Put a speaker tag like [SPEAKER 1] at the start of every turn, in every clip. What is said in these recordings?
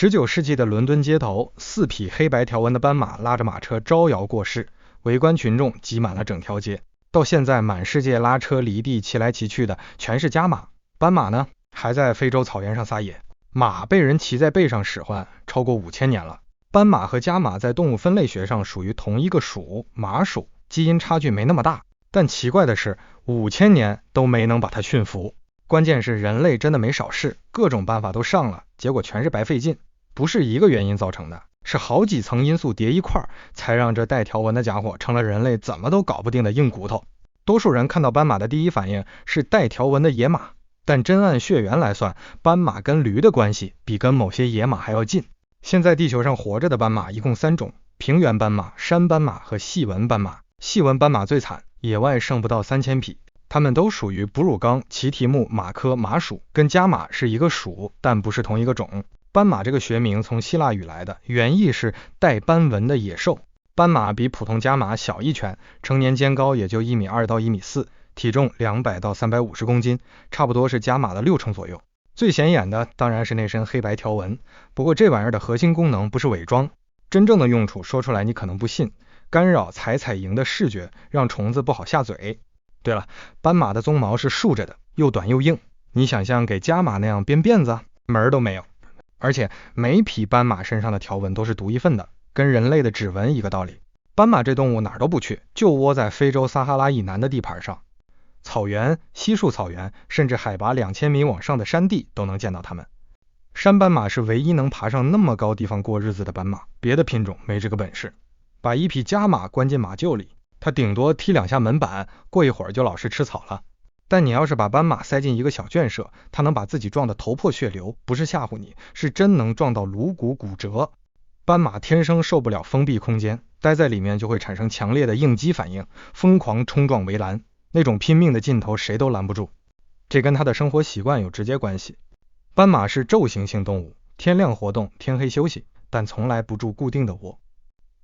[SPEAKER 1] 19世纪的伦敦街头，4匹黑白条纹的斑马拉着马车招摇过市，围观群众挤满了整条街。到现在，满世界拉车犁地骑来骑去的全是家马，斑马呢还在非洲草原上撒野。马被人骑在背上使唤超过5000年了。斑马和家马在动物分类学上属于同一个属，马属，基因差距没那么大。但奇怪的是，5000年都没能把它驯服。关键是人类真的没少试，各种办法都上了，结果全是白费劲。不是一个原因造成的，是好几层因素叠一块，才让这带条纹的家伙成了人类怎么都搞不定的硬骨头。多数人看到斑马的第一反应是带条纹的野马，但真按血缘来算，斑马跟驴的关系比跟某些野马还要近。现在地球上活着的斑马一共3种，平原斑马、山斑马和细纹斑马。细纹斑马最惨，野外剩不到3000匹。它们都属于哺乳纲奇蹄目马科马属，跟家马是一个属，但不是同一个种。斑马这个学名从希腊语来的，原意是带斑纹的野兽。斑马比普通家马小一圈，成年肩高也就1.2到1.4米，体重200到350公斤，差不多是家马的6成左右。最显眼的当然是那身黑白条纹，不过这玩意儿的核心功能不是伪装，真正的用处说出来你可能不信，干扰采蝇的视觉，让虫子不好下嘴。对了，斑马的鬃毛是竖着的，又短又硬，你想象给家马那样编辫子，门都没有。而且每匹斑马身上的条纹都是独一份的，跟人类的指纹一个道理。斑马这动物哪儿都不去，就窝在非洲撒哈拉以南的地盘上，草原、稀树草原，甚至海拔2000米往上的山地都能见到它们。山斑马是唯一能爬上那么高地方过日子的斑马，别的品种没这个本事。把一匹家马关进马厩里，它顶多踢2下门板，过一会儿就老实吃草了。但你要是把斑马塞进一个小圈舍，它能把自己撞得头破血流，不是吓唬你，是真能撞到颅骨骨折。斑马天生受不了封闭空间，待在里面就会产生强烈的应激反应，疯狂冲撞围栏，那种拼命的劲头谁都拦不住。这跟它的生活习惯有直接关系。斑马是昼行性动物，天亮活动，天黑休息，但从来不住固定的窝。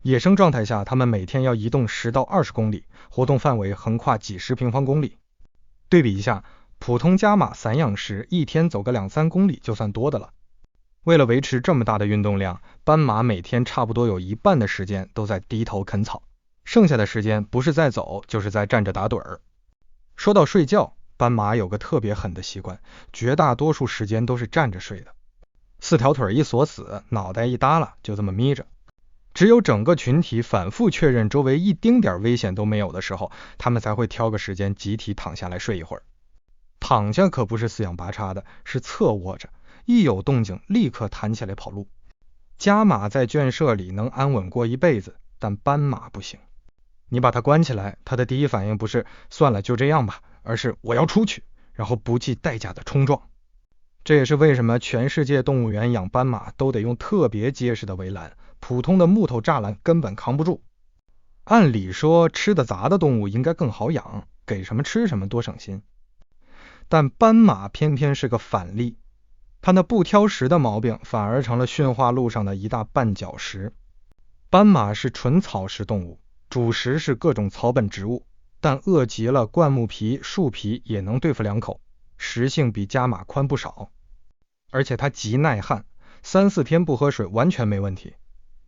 [SPEAKER 1] 野生状态下，它们每天要移动10到20公里，活动范围横跨几十平方公里。对比一下，普通家马散养时一天走个2-3公里就算多的了。为了维持这么大的运动量，斑马每天差不多有一半的时间都在低头啃草，剩下的时间不是在走就是在站着打盹儿。说到睡觉，斑马有个特别狠的习惯，绝大多数时间都是站着睡的，4条腿一锁死，脑袋一耷拉，就这么眯着。只有整个群体反复确认周围一丁点危险都没有的时候，他们才会挑个时间集体躺下来睡一会儿。躺下可不是四仰八叉的，是侧卧着，一有动静立刻弹起来跑路。家马在圈舍里能安稳过一辈子，但斑马不行。你把它关起来，它的第一反应不是算了就这样吧，而是我要出去，然后不计代价的冲撞。这也是为什么全世界动物园养斑马都得用特别结实的围栏，普通的木头栅栏根本扛不住。按理说吃得杂的动物应该更好养，给什么吃什么多省心。但斑马偏偏是个反例，它那不挑食的毛病反而成了驯化路上的一大绊脚石。斑马是纯草食动物，主食是各种草本植物，但饿极了灌木皮、树皮也能对付2口，食性比家马宽不少。而且它极耐旱，3-4天不喝水完全没问题，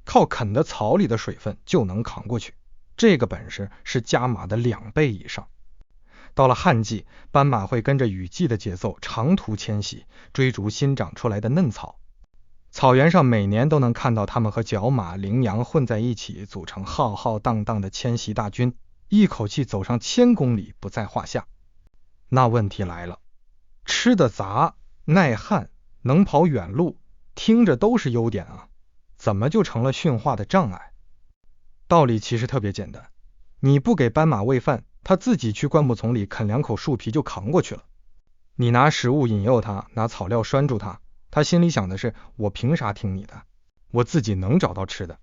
[SPEAKER 1] 靠啃的草里的水分就能扛过去，这个本事是家马的2倍以上。到了旱季，斑马会跟着雨季的节奏长途迁徙，追逐新长出来的嫩草。草原上每年都能看到它们和角马、羚羊混在一起，组成浩浩荡荡的迁徙大军，一口气走上1000公里不在话下。那问题来了，吃得杂、耐旱、能跑远路，听着都是优点啊，怎么就成了驯化的障碍？道理其实特别简单，你不给斑马喂饭，它自己去灌木丛里啃2口树皮就扛过去了。你拿食物引诱它，拿草料拴住它，它心里想的是我凭啥听你的，我自己能找到吃的。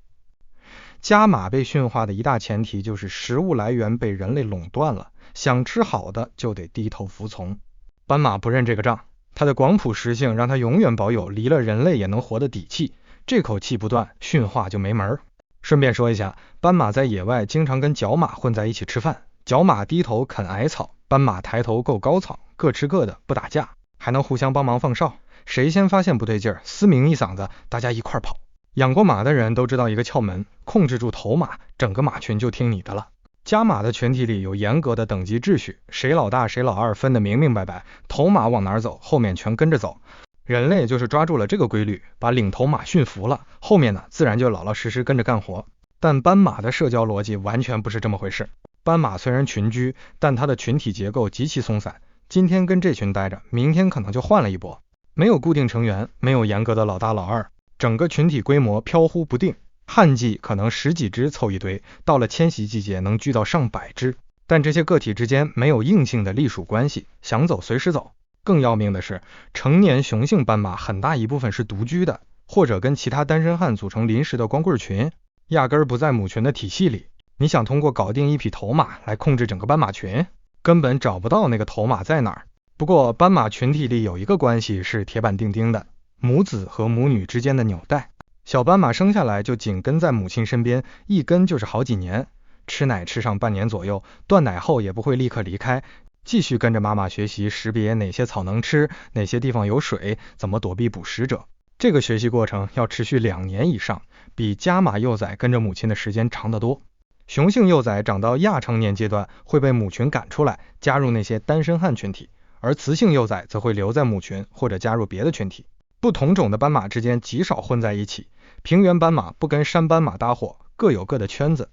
[SPEAKER 1] 家马被驯化的一大前提就是食物来源被人类垄断了，想吃好的就得低头服从。斑马不认这个账，它的广谱食性让它永远保有离了人类也能活的底气，这口气不断，驯化就没门。顺便说一下，斑马在野外经常跟角马混在一起吃饭，角马低头啃矮草，斑马抬头够高草，各吃各的，不打架，还能互相帮忙放哨，谁先发现不对劲儿，嘶鸣一嗓子，大家一块跑。养过马的人都知道一个窍门，控制住头马，整个马群就听你的了。家马的群体里有严格的等级秩序，谁老大谁老二分得明明白白，头马往哪走，后面全跟着走。人类就是抓住了这个规律，把领头马驯服了，后面呢自然就老老实实跟着干活。但斑马的社交逻辑完全不是这么回事。斑马虽然群居，但它的群体结构极其松散，今天跟这群待着，明天可能就换了一波，没有固定成员，没有严格的老大老二，整个群体规模飘忽不定。旱季可能10几只凑一堆，到了迁徙季节能聚到上百只，但这些个体之间没有硬性的隶属关系，想走随时走。更要命的是，成年雄性斑马很大一部分是独居的，或者跟其他单身汉组成临时的光棍群，压根儿不在母群的体系里。你想通过搞定一匹头马来控制整个斑马群，根本找不到那个头马在哪儿。不过斑马群体里有一个关系是铁板钉钉的，母子和母女之间的纽带。小斑马生下来就紧跟在母亲身边，一跟就是好几年，吃奶吃上半年左右，断奶后也不会立刻离开，继续跟着妈妈学习识别哪些草能吃，哪些地方有水，怎么躲避捕食者。这个学习过程要持续2年以上，比家马幼崽跟着母亲的时间长得多。雄性幼崽长到亚成年阶段会被母群赶出来，加入那些单身汉群体，而雌性幼崽则会留在母群或者加入别的群体。不同种的斑马之间极少混在一起，平原斑马不跟山斑马搭伙，各有各的圈子。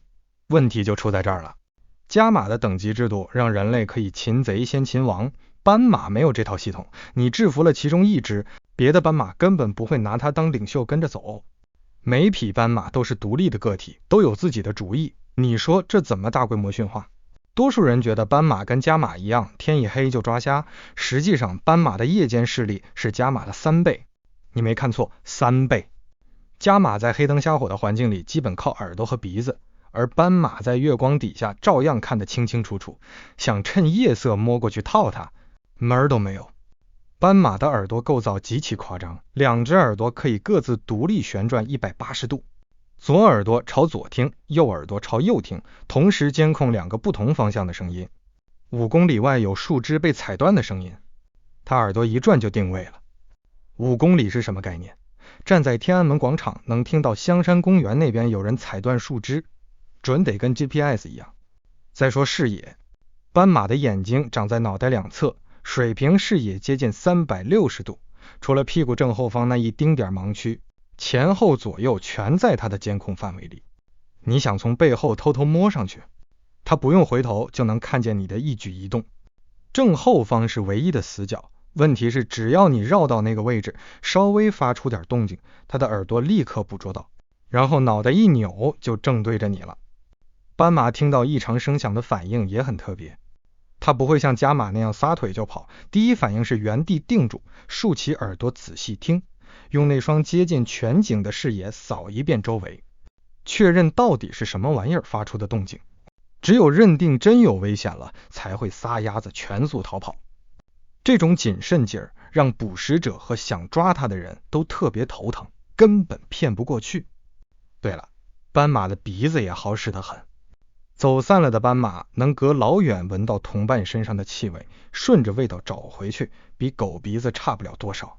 [SPEAKER 1] 问题就出在这儿了。家马的等级制度让人类可以擒贼先擒王，斑马没有这套系统，你制服了其中一只，别的斑马根本不会拿它当领袖跟着走。每匹斑马都是独立的个体，都有自己的主意，你说这怎么大规模驯化？多数人觉得斑马跟家马一样，天一黑就抓瞎，实际上斑马的夜间视力是家马的3倍。你没看错，3倍。家马在黑灯瞎火的环境里基本靠耳朵和鼻子，而斑马在月光底下照样看得清清楚楚，想趁夜色摸过去套它，门儿都没有。斑马的耳朵构造极其夸张，2只耳朵可以各自独立旋转180度，左耳朵朝左听，右耳朵朝右听，同时监控2个不同方向的声音。5公里外有树枝被踩断的声音，它耳朵一转就定位了。5公里是什么概念？站在天安门广场能听到香山公园那边有人踩断树枝，准得跟 GPS 一样。再说视野，斑马的眼睛长在脑袋两侧，水平视野接近360度，除了屁股正后方那一丁点盲区，前后左右全在它的监控范围里。你想从背后偷偷摸上去，它不用回头就能看见你的一举一动。正后方是唯一的死角，问题是只要你绕到那个位置，稍微发出点动静，它的耳朵立刻捕捉到，然后脑袋一扭就正对着你了。斑马听到异常声响的反应也很特别，它不会像家马那样撒腿就跑，第一反应是原地定住，竖起耳朵仔细听，用那双接近全景的视野扫一遍周围，确认到底是什么玩意儿发出的动静。只有认定真有危险了，才会撒丫子全速逃跑。这种谨慎劲儿让捕食者和想抓它的人都特别头疼，根本骗不过去。对了，斑马的鼻子也好使得很，走散了的斑马能隔老远闻到同伴身上的气味，顺着味道找回去，比狗鼻子差不了多少。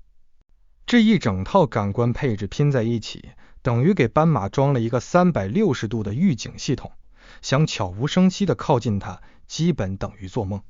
[SPEAKER 1] 这一整套感官配置拼在一起，等于给斑马装了一个360度的预警系统，想悄无声息地靠近它，基本等于做梦。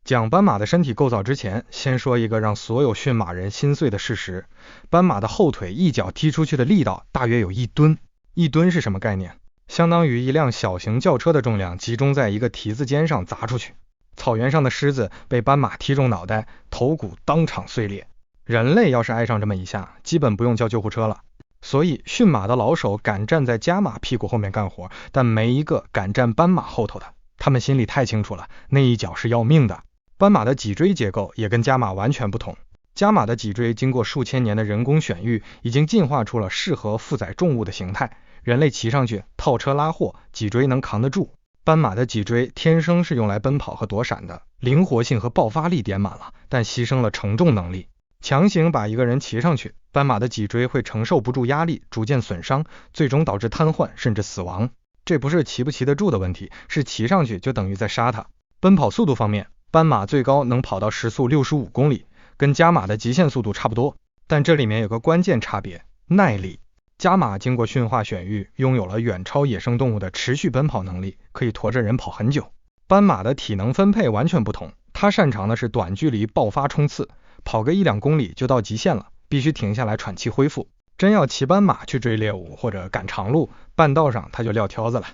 [SPEAKER 1] 讲斑马的身体构造之前，先说一个让所有驯马人心碎的事实，斑马的后腿一脚踢出去的力道大约有1吨。1吨是什么概念？相当于一辆小型轿车的重量集中在一个蹄子尖上砸出去。草原上的狮子被斑马踢中脑袋，头骨当场碎裂。人类要是挨上这么一下，基本不用叫救护车了。所以驯马的老手敢站在家马屁股后面干活，但没一个敢站斑马后头的。他们心里太清楚了，那一脚是要命的。斑马的脊椎结构也跟家马完全不同。家马的脊椎经过数千年的人工选育，已经进化出了适合负载重物的形态。人类骑上去套车拉货，脊椎能扛得住。斑马的脊椎天生是用来奔跑和躲闪的，灵活性和爆发力点满了，但牺牲了承重能力。强行把一个人骑上去，斑马的脊椎会承受不住压力，逐渐损伤，最终导致瘫痪甚至死亡。这不是骑不骑得住的问题，是骑上去就等于在杀它。奔跑速度方面，斑马最高能跑到时速65公里，跟家马的极限速度差不多。但这里面有个关键差别，耐力。家马经过驯化选育，拥有了远超野生动物的持续奔跑能力，可以驮着人跑很久。斑马的体能分配完全不同，它擅长的是短距离爆发冲刺，跑个1-2公里就到极限了，必须停下来喘气恢复。真要骑斑马去追猎物或者赶长路，半道上它就撂挑子了。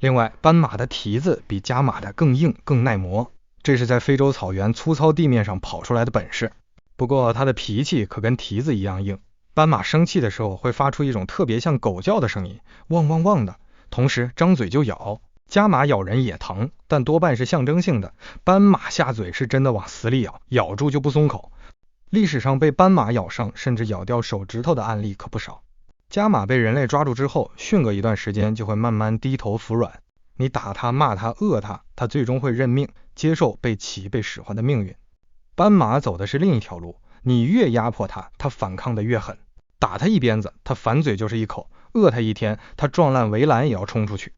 [SPEAKER 1] 另外，斑马的蹄子比家马的更硬更耐磨，这是在非洲草原粗糙地面上跑出来的本事。不过它的脾气可跟蹄子一样硬，斑马生气的时候会发出一种特别像狗叫的声音，汪汪汪的，同时张嘴就咬。家马咬人也疼，但多半是象征性的，斑马下嘴是真的往死里咬，咬住就不松口。历史上被斑马咬伤甚至咬掉手指头的案例可不少。家马被人类抓住之后，训个一段时间就会慢慢低头服软，你打它骂它饿它，它最终会认命，接受被骑被使唤的命运。斑马走的是另一条路，你越压迫它，它反抗的越狠，打它一鞭子，它反嘴就是一口，饿它一天，它撞烂围栏也要冲出去。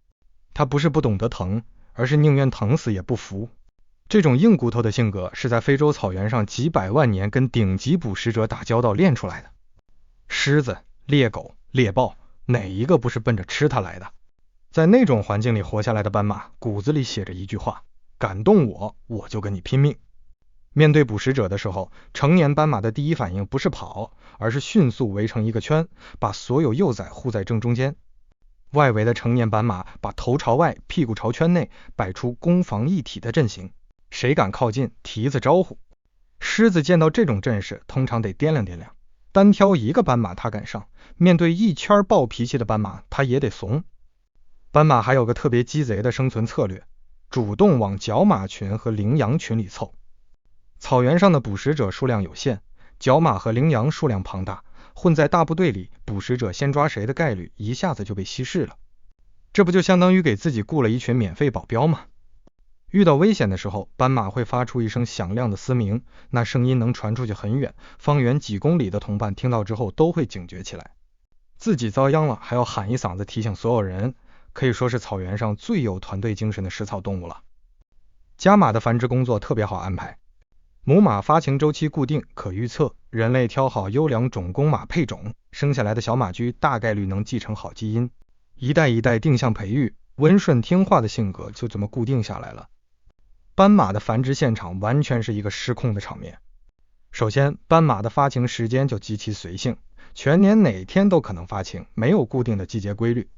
[SPEAKER 1] 它不是不懂得疼，而是宁愿疼死也不服。这种硬骨头的性格是在非洲草原上几百万年跟顶级捕食者打交道练出来的。狮子、猎狗、猎豹，哪一个不是奔着吃它来的？在那种环境里活下来的斑马，骨子里写着一句话：敢动我，我就跟你拼命。面对捕食者的时候，成年斑马的第一反应不是跑，而是迅速围成一个圈，把所有幼崽护在正中间。外围的成年斑马把头朝外，屁股朝圈内，摆出攻防一体的阵型，谁敢靠近，蹄子招呼。狮子见到这种阵势，通常得掂量掂量，单挑一个斑马它敢上，面对一圈暴脾气的斑马，它也得怂。斑马还有个特别鸡贼的生存策略，主动往角马群和羚羊群里凑。草原上的捕食者数量有限，角马和羚羊数量庞大，混在大部队里，捕食者先抓谁的概率一下子就被稀释了。这不就相当于给自己雇了一群免费保镖吗？遇到危险的时候，斑马会发出一声响亮的嘶鸣，那声音能传出去很远，方圆几公里的同伴听到之后都会警觉起来。自己遭殃了还要喊一嗓子提醒所有人，可以说是草原上最有团队精神的食草动物了。家马的繁殖工作特别好安排，母马发情周期固定可预测，人类挑好优良种公马配种，生下来的小马驹大概率能继承好基因，一代一代定向培育，温顺听话的性格就这么固定下来了。斑马的繁殖现场完全是一个失控的场面。首先，斑马的发情时间就极其随性，全年哪天都可能发情，没有固定的季节规律。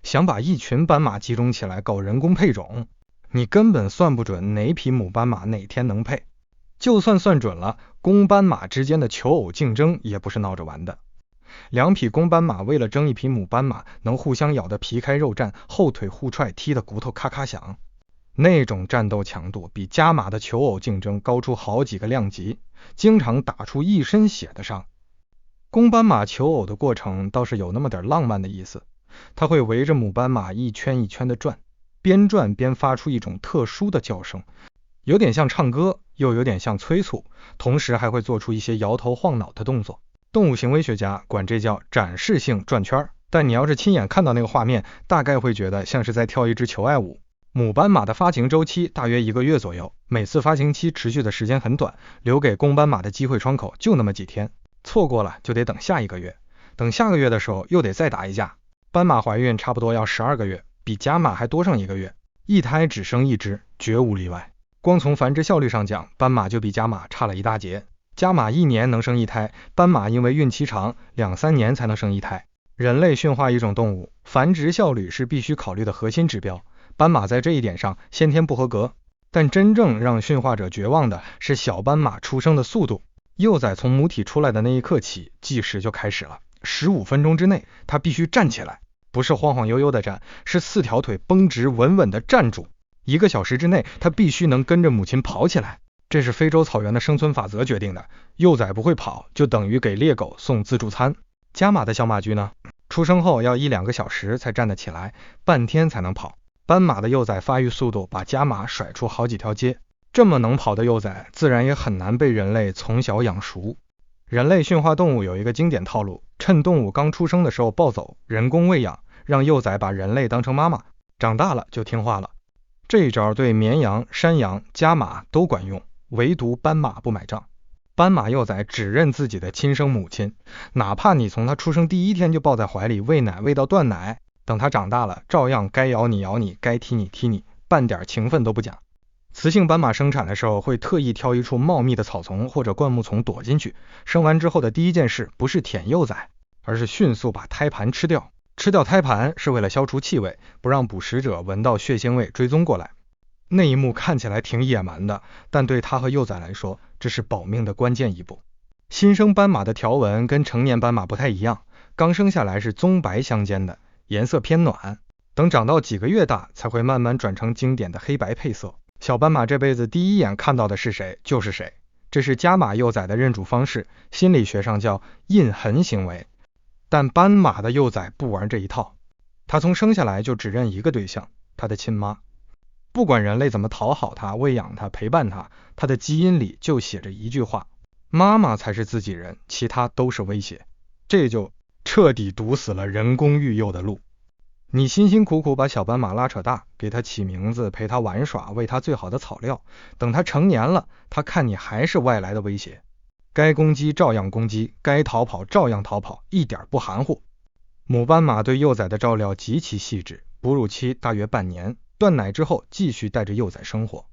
[SPEAKER 1] 想把一群斑马集中起来搞人工配种，你根本算不准哪匹母斑马哪天能配。就算算准了，公斑马之间的求偶竞争也不是闹着玩的。两匹公斑马为了争一匹母斑马，能互相咬得皮开肉绽，后腿互踹，踢得骨头咔咔响。那种战斗强度比家马的求偶竞争高出好几个量级，经常打出一身血的伤。公斑马求偶的过程倒是有那么点浪漫的意思，它会围着母斑马一圈一圈的转，边转边发出一种特殊的叫声，有点像唱歌，又有点像催促，同时还会做出一些摇头晃脑的动作。动物行为学家管这叫展示性转圈，但你要是亲眼看到那个画面，大概会觉得像是在跳一支求爱舞。母斑马的发情周期大约1个月左右，每次发情期持续的时间很短，留给公斑马的机会窗口就那么几天，错过了就得等下一个月，等下个月的时候又得再打一架。斑马怀孕差不多要12个月，比家马还多上1个月，一胎只生1只，绝无例外。光从繁殖效率上讲，斑马就比家马差了一大截。家马1年能生1胎，斑马因为孕期长，2-3年才能生1胎。人类驯化一种动物，繁殖效率是必须考虑的核心指标，斑马在这一点上先天不合格。但真正让驯化者绝望的是小斑马出生的速度，幼崽从母体出来的那一刻起，计时就开始了，15分钟之内它必须站起来，不是晃晃悠悠的站，是4条腿绷直稳稳的站住。1个小时之内它必须能跟着母亲跑起来，这是非洲草原的生存法则决定的，幼崽不会跑就等于给猎狗送自助餐。家马的小马驹呢，出生后要1-2个小时才站得起来，半天才能跑。斑马的幼崽发育速度把家马甩出好几条街，这么能跑的幼崽自然也很难被人类从小养熟。人类驯化动物有一个经典套路，趁动物刚出生的时候抱走，人工喂养，让幼崽把人类当成妈妈，长大了就听话了。这一招对绵羊、山羊、家马都管用，唯独斑马不买账。斑马幼崽只认自己的亲生母亲，哪怕你从它出生第一天就抱在怀里喂奶喂到断奶，等它长大了照样该咬你咬你，该踢你踢你，半点情分都不讲。雌性斑马生产的时候会特意挑一处茂密的草丛或者灌木丛躲进去，生完之后的第一件事不是舔幼崽，而是迅速把胎盘吃掉。吃掉胎盘是为了消除气味，不让捕食者闻到血腥味追踪过来。那一幕看起来挺野蛮的，但对它和幼崽来说，这是保命的关键一步。新生斑马的条纹跟成年斑马不太一样，刚生下来是棕白相间的，颜色偏暖，等长到几个月大才会慢慢转成经典的黑白配色。小斑马这辈子第一眼看到的是谁就是谁，这是家马幼崽的认主方式，心理学上叫印痕行为。但斑马的幼崽不玩这一套，它从生下来就只认一个对象，它的亲妈。不管人类怎么讨好它、喂养它、陪伴它，它的基因里就写着一句话：妈妈才是自己人，其他都是威胁。这就彻底堵死了人工育幼的路。你辛辛苦苦把小斑马拉扯大，给它起名字，陪它玩耍，喂它最好的草料，等它成年了，它看你还是外来的威胁，该攻击照样攻击，该逃跑照样逃跑，一点不含糊。母斑马对幼崽的照料极其细致，哺乳期大约半年，断奶之后继续带着幼崽生活。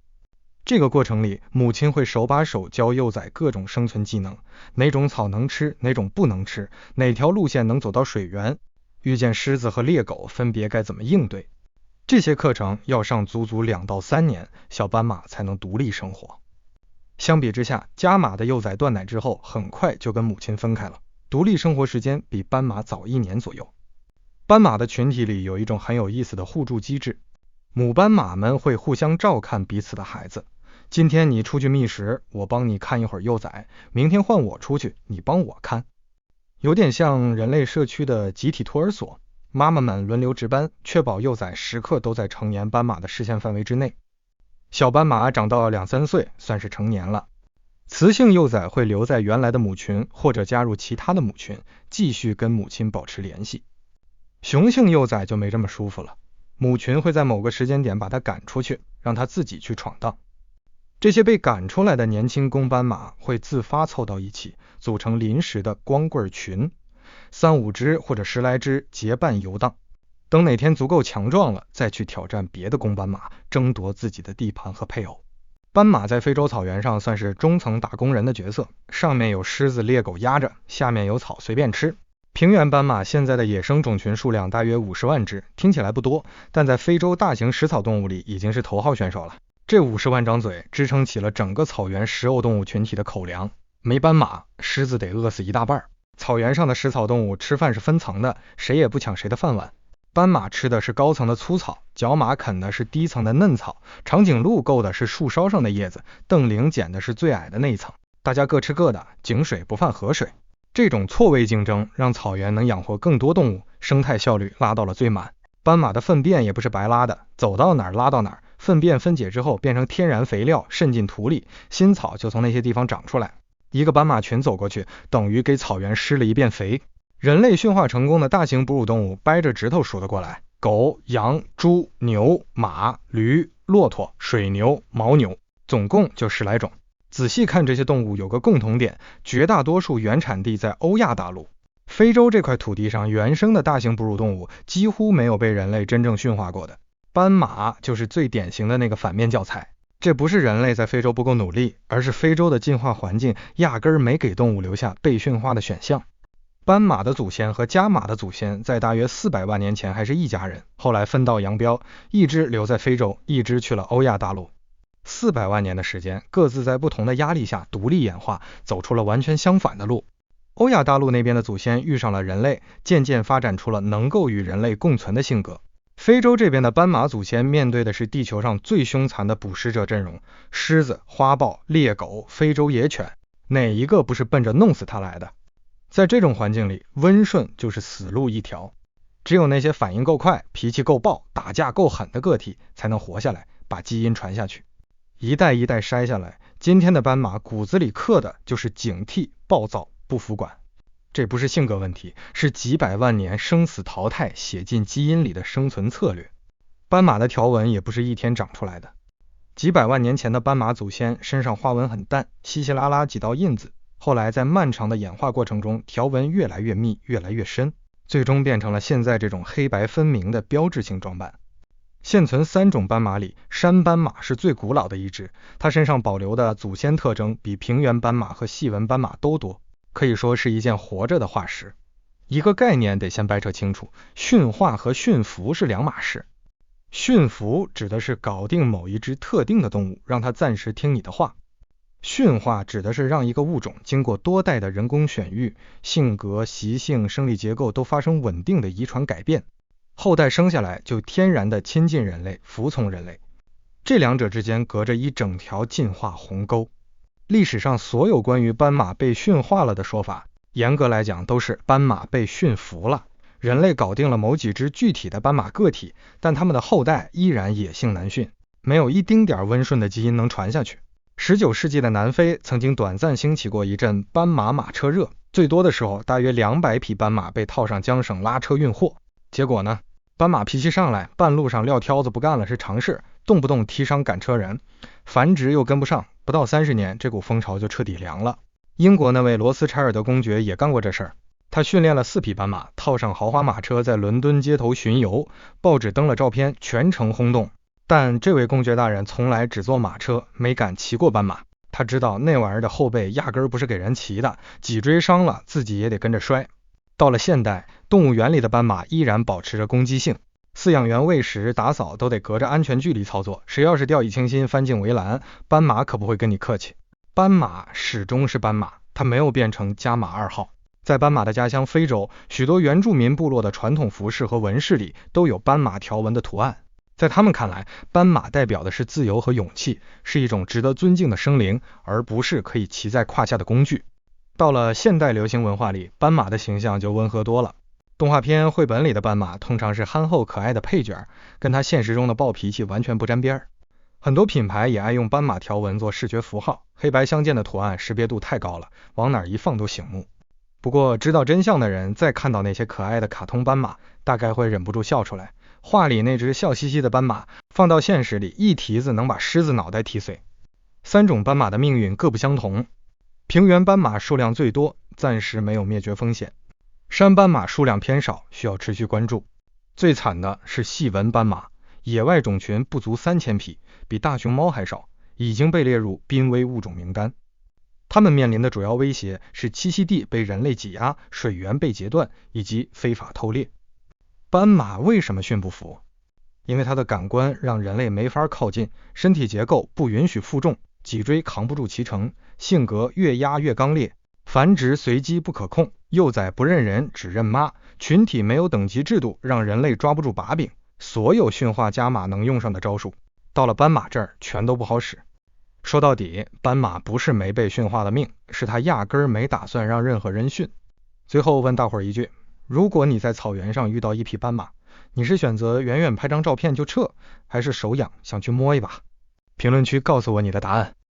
[SPEAKER 1] 这个过程里，母亲会手把手教幼崽各种生存技能，哪种草能吃，哪种不能吃，哪条路线能走到水源，遇见狮子和猎狗分别该怎么应对。这些课程要上足足2到3年，小斑马才能独立生活。相比之下，家马的幼崽断奶之后很快就跟母亲分开了，独立生活时间比斑马早1年左右。斑马的群体里有一种很有意思的互助机制，母斑马们会互相照看彼此的孩子。今天你出去觅食，我帮你看一会儿幼崽，明天换我出去，你帮我看。有点像人类社区的集体托儿所，妈妈们轮流值班，确保幼崽时刻都在成年斑马的视线范围之内。小斑马长到2-3岁算是成年了，雌性幼崽会留在原来的母群，或者加入其他的母群，继续跟母亲保持联系。雄性幼崽就没这么舒服了，母群会在某个时间点把它赶出去，让它自己去闯荡。这些被赶出来的年轻公斑马会自发凑到一起，组成临时的光棍群，3-5只或者10来只结伴游荡，等哪天足够强壮了，再去挑战别的公斑马，争夺自己的地盘和配偶。斑马在非洲草原上算是中层打工人的角色，上面有狮子猎狗压着，下面有草随便吃。平原斑马现在的野生种群数量大约50万只，听起来不多，但在非洲大型食草动物里已经是头号选手了。这50万张嘴支撑起了整个草原食偶动物群体的口粮，没斑马，狮子得饿死一大半。草原上的食草动物吃饭是分层的，谁也不抢谁的饭碗。斑马吃的是高层的粗草，角马啃的是低层的嫩草，长颈鹿够的是树梢上的叶子，瞪羚捡的是最矮的那一层，大家各吃各的，井水不犯河水。这种错位竞争让草原能养活更多动物，生态效率拉到了最满。斑马的粪便也不是白拉的，走到哪儿拉到哪儿，粪便分解之后变成天然肥料渗进土里，新草就从那些地方长出来。一个斑马群走过去，等于给草原施了一遍肥。人类驯化成功的大型哺乳动物掰着指头数得过来，狗、羊、猪、牛、马、驴、骆驼、水牛、牦牛，总共就10来种。仔细看这些动物有个共同点，绝大多数原产地在欧亚大陆。非洲这块土地上原生的大型哺乳动物几乎没有被人类真正驯化过的，斑马就是最典型的那个反面教材。这不是人类在非洲不够努力，而是非洲的进化环境压根儿没给动物留下被驯化的选项。斑马的祖先和家马的祖先在大约400万年前还是一家人，后来分道扬镳，一只留在非洲，一只去了欧亚大陆。400万年的时间，各自在不同的压力下独立演化，走出了完全相反的路。欧亚大陆那边的祖先遇上了人类，渐渐发展出了能够与人类共存的性格。非洲这边的斑马祖先面对的是地球上最凶残的捕食者阵容，狮子、花豹、猎狗、非洲野犬，哪一个不是奔着弄死它来的？在这种环境里，温顺就是死路一条，只有那些反应够快、脾气够暴、打架够狠的个体才能活下来，把基因传下去。一代一代筛下来，今天的斑马骨子里刻的就是警惕、暴躁、不服管。这不是性格问题，是几百万年生死淘汰写进基因里的生存策略。斑马的条纹也不是一天长出来的，几百万年前的斑马祖先身上花纹很淡，稀稀拉拉几道印子，后来在漫长的演化过程中，条纹越来越密，越来越深，最终变成了现在这种黑白分明的标志性装扮。现存3种斑马里，山斑马是最古老的一只，它身上保留的祖先特征比平原斑马和细纹斑马都多，可以说是一件活着的化石。一个概念得先掰扯清楚，驯化和驯服是两码事。驯服指的是搞定某一只特定的动物，让它暂时听你的话。驯化指的是让一个物种经过多代的人工选育，性格、习性、生理结构都发生稳定的遗传改变，后代生下来就天然的亲近人类，服从人类。这两者之间隔着一整条进化鸿沟。历史上所有关于斑马被驯化了的说法，严格来讲都是斑马被驯服了，人类搞定了某几只具体的斑马个体，但它们的后代依然野性难驯，没有一丁点温顺的基因能传下去。19世纪的南非曾经短暂兴起过一阵斑马马车热，最多的时候大约200匹斑马被套上缰绳拉车运货。结果呢，斑马脾气上来，半路上撂挑子不干了是常事，动不动踢伤赶车人，繁殖又跟不上，不到30年这股风潮就彻底凉了。英国那位罗斯柴尔德公爵也干过这事儿，他训练了4匹斑马，套上豪华马车在伦敦街头巡游，报纸登了照片，全城轰动。但这位公爵大人从来只坐马车，没敢骑过斑马。他知道那玩意儿的后背压根儿不是给人骑的，脊椎伤了自己也得跟着摔。到了现代，动物园里的斑马依然保持着攻击性，饲养员喂食打扫都得隔着安全距离操作，谁要是掉以轻心翻进围栏，斑马可不会跟你客气。斑马始终是斑马，它没有变成加马2号。在斑马的家乡非洲，许多原住民部落的传统服饰和纹饰里都有斑马条纹的图案。在他们看来，斑马代表的是自由和勇气，是一种值得尊敬的生灵，而不是可以骑在胯下的工具。到了现代流行文化里，斑马的形象就温和多了。动画片、绘本里的斑马通常是憨厚可爱的配角，跟它现实中的暴脾气完全不沾边儿。很多品牌也爱用斑马条纹做视觉符号，黑白相间的图案识别度太高了，往哪一放都醒目。不过知道真相的人再看到那些可爱的卡通斑马，大概会忍不住笑出来。画里那只笑嘻嘻的斑马，放到现实里一蹄子能把狮子脑袋踢碎。3种斑马的命运各不相同，平原斑马数量最多，暂时没有灭绝风险。山斑马数量偏少，需要持续关注。最惨的是细纹斑马，野外种群不足3000匹，比大熊猫还少，已经被列入濒危物种名单。它们面临的主要威胁是栖息地被人类挤压，水源被截断，以及非法偷猎。斑马为什么驯不服？因为它的感官让人类没法靠近，身体结构不允许负重，脊椎扛不住骑乘，性格越压越刚烈，繁殖随机不可控，幼崽不认人只认妈，群体没有等级制度，让人类抓不住把柄。所有驯化家马能用上的招数，到了斑马这儿全都不好使。说到底，斑马不是没被驯化的命，是它压根儿没打算让任何人驯。最后问大伙儿一句，如果你在草原上遇到一匹斑马，你是选择远远拍张照片就撤，还是手痒想去摸一把？评论区告诉我你的答案。